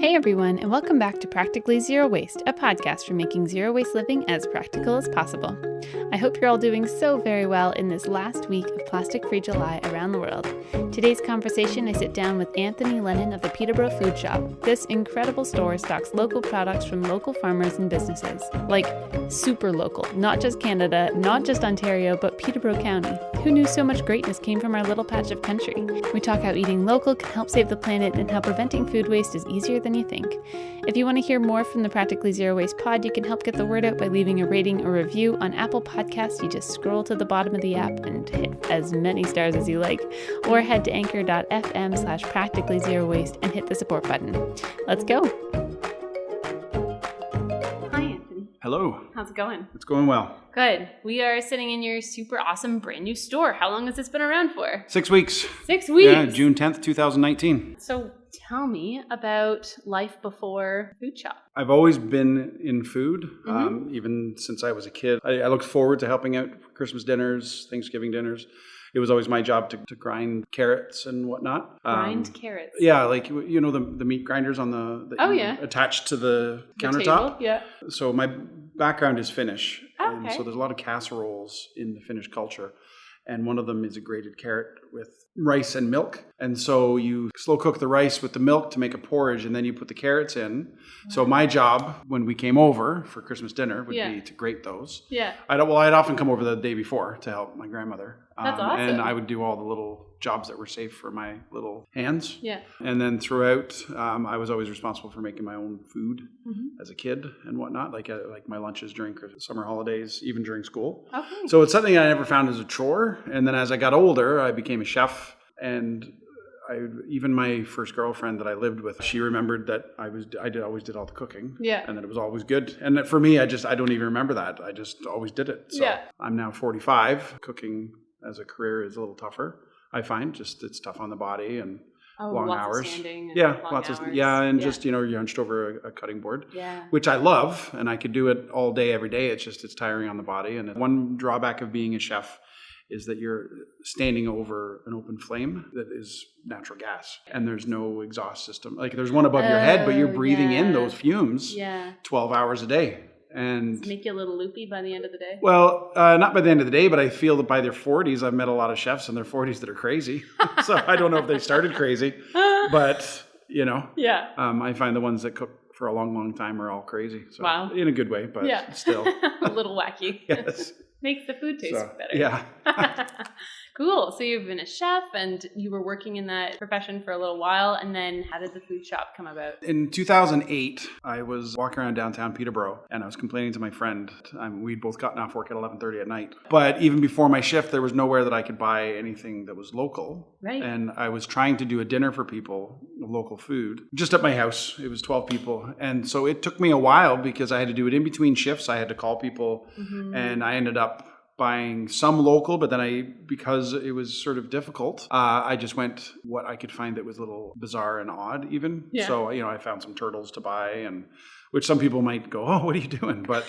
Hey everyone, and welcome back to Practically Zero Waste, a podcast for making zero waste living as practical as possible. I hope you're all doing so very well in this last week of Plastic-Free July around the world. Today's conversation, I sit down with Anthony Lennon of the Peterborough Food Shop. This incredible store stocks local products from local farmers and businesses. Like, super local. Not just Canada, not just Ontario, but Peterborough County. Who knew so much greatness came from our little patch of country? We talk how eating local can help save the planet and how preventing food waste is easier than you think. If you want to hear more from the Practically Zero Waste pod, you can help get the word out by leaving a rating or review on Apple Podcasts. You just scroll to the bottom of the app and hit as many stars as you like, or head to anchor.fm/practicallyzerowaste and hit the support button. Let's go. Hi, Anthony. Hello. How's it going? It's going well. Good. We are sitting in your super awesome brand new store. How long has this been around for? 6 weeks. 6 weeks? Yeah, June 10th, 2019. So tell me about life before Food Shop. I've always been in food, even since I was a kid. I looked forward to helping out for Christmas dinners, Thanksgiving dinners. It was always my job to grind carrots and whatnot. Grind carrots? Yeah, like, you know, the meat grinders on attached to the countertop. Table, yeah. So my background is Finnish. Okay. And so there's a lot of casseroles in the Finnish culture. And one of them is a grated carrot with rice and milk. And so you slow cook the rice with the milk to make a porridge, and then you put the carrots in. Wow. So my job when we came over for Christmas dinner would be to grate those. Yeah. I'd often come over the day before to help my grandmother. That's awesome. And I would do all the little jobs that were safe for my little hands. Yeah. And then throughout, I was always responsible for making my own food as a kid and whatnot, like my lunches during summer holidays, even during school. Okay. So it's something I never found as a chore. And then as I got older, I became a chef, and even my first girlfriend that I lived with, she remembered that I always did all the cooking. Yeah. And that it was always good. And that for me, I don't even remember that. I just always did it. So I'm now 45. Cooking as a career is a little tougher, I find. Just it's tough on the body and long hours. Of standing and long hours. Just, you're hunched over a cutting board, which I love, and I could do it all day, every day. It's tiring on the body. And one drawback of being a chef is that you're standing over an open flame that is natural gas, and there's no exhaust system. Like, there's one above your head, but you're breathing in those fumes 12 hours a day. And does it make you a little loopy by the end of the day? Well, not by the end of the day, but I feel that by their 40s, I've met a lot of chefs in their 40s that are crazy. So I don't know if they started crazy, but, I find the ones that cook for a long, long time are all crazy. So, in a good way, but still. A little wacky. Yes. Makes the food taste better. Yeah. Cool. So you've been a chef and you were working in that profession for a little while. And then how did the food shop come about? In 2008, I was walking around downtown Peterborough, and I was complaining to my friend. We'd both gotten off work at 11:30 at night. But even before my shift, there was nowhere that I could buy anything that was local. Right. And I was trying to do a dinner for people, local food, just at my house. It was 12 people. And so it took me a while because I had to do it in between shifts. I had to call people, and I ended up buying some local, but then because it was sort of difficult, I just went what I could find that was a little bizarre and odd even. Yeah. So, I found some turtles to buy, and which some people might go, oh, what are you doing? But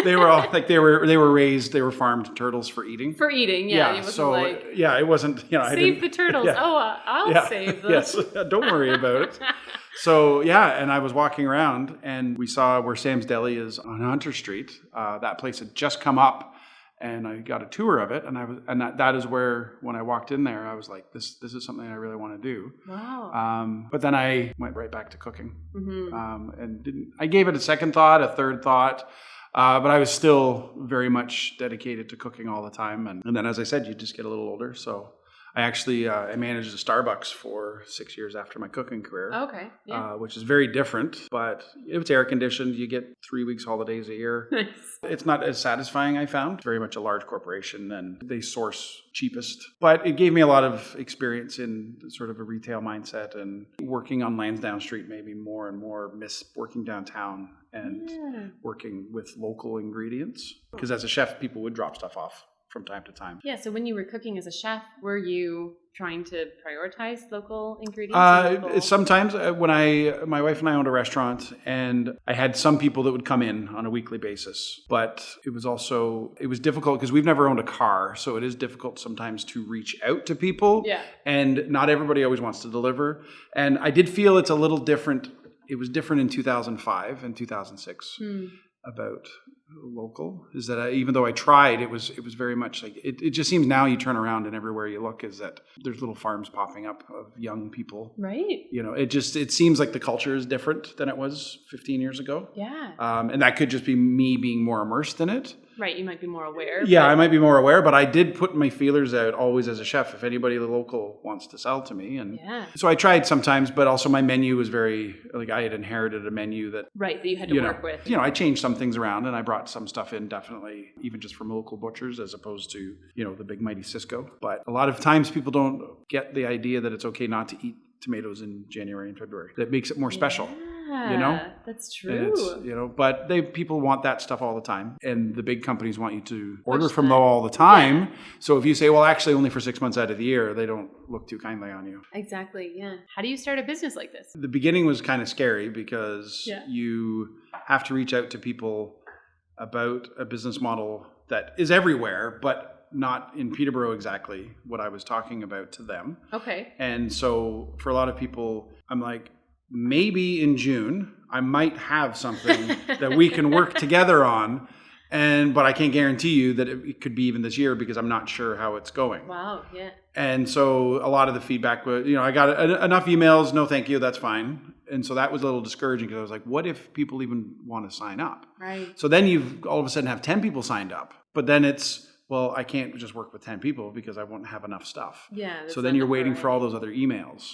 they were all like, they were farmed turtles for eating. For eating, yeah. It wasn't, save the turtles. Yeah. Oh, I'll save them. Yes, don't worry about it. So, and I was walking around, and we saw where Sam's Deli is on Hunter Street. That place had just come up. And I got a tour of it, and that is where, when I walked in there, I was like, this is something I really want to do. Wow. But then I went right back to cooking, I gave it a second thought, a third thought, but I was still very much dedicated to cooking all the time. And then, as I said, you just get a little older, so I actually I managed a Starbucks for 6 years after my cooking career. Okay. Yeah. Which is very different, but it's air conditioned. You get 3 weeks holidays a year. Nice. It's not as satisfying, I found. Very much a large corporation, and they source cheapest. But it gave me a lot of experience in sort of a retail mindset, and working on Lansdowne Street made me more and more miss working downtown and working with local ingredients. Because as a chef, people would drop stuff off from time to time. Yeah, so when you were cooking as a chef, were you trying to prioritize local ingredients? Sometimes when my wife and I owned a restaurant, and I had some people that would come in on a weekly basis, but it was difficult because we've never owned a car, so it is difficult sometimes to reach out to people. Yeah. And not everybody always wants to deliver. And I did feel it's a little different it was different in 2005 and 2006 about local, is that even though I tried, it was very much like, it just seems now you turn around and everywhere you look is that there's little farms popping up of young people. Right. It seems like the culture is different than it was 15 years ago. Yeah. And that could just be me being more immersed in it. Right. You might be more aware. Yeah, I might be more aware, but I did put my feelers out always as a chef if anybody local wants to sell to me. And so I tried sometimes, but also my menu was very, like, I had inherited a menu that you had to work with. I changed some things around and I brought some stuff in, definitely, even just from local butchers as opposed to, the big mighty Cisco. But a lot of times people don't get the idea that it's okay not to eat tomatoes in January and February. That makes it more special. That's true. But people want that stuff all the time, and the big companies want you to order from them all the time. Yeah. So if you say, well, actually only for 6 months out of the year, they don't look too kindly on you. Exactly. Yeah. How do you start a business like this? The beginning was kind of scary because you have to reach out to people about a business model that is everywhere, but not in Peterborough exactly what I was talking about to them. Okay. And so for a lot of people, I'm like, maybe in June, I might have something that we can work together on. But I can't guarantee you that it could be even this year because I'm not sure how it's going. Wow, yeah. And so a lot of the feedback was, I got enough emails, no thank you, that's fine. And so that was a little discouraging because I was like, what if people even want to sign up? Right. So then you've all of a sudden have 10 people signed up. But then it's, well, I can't just work with 10 people because I won't have enough stuff. Yeah. So then you're waiting for all those other emails.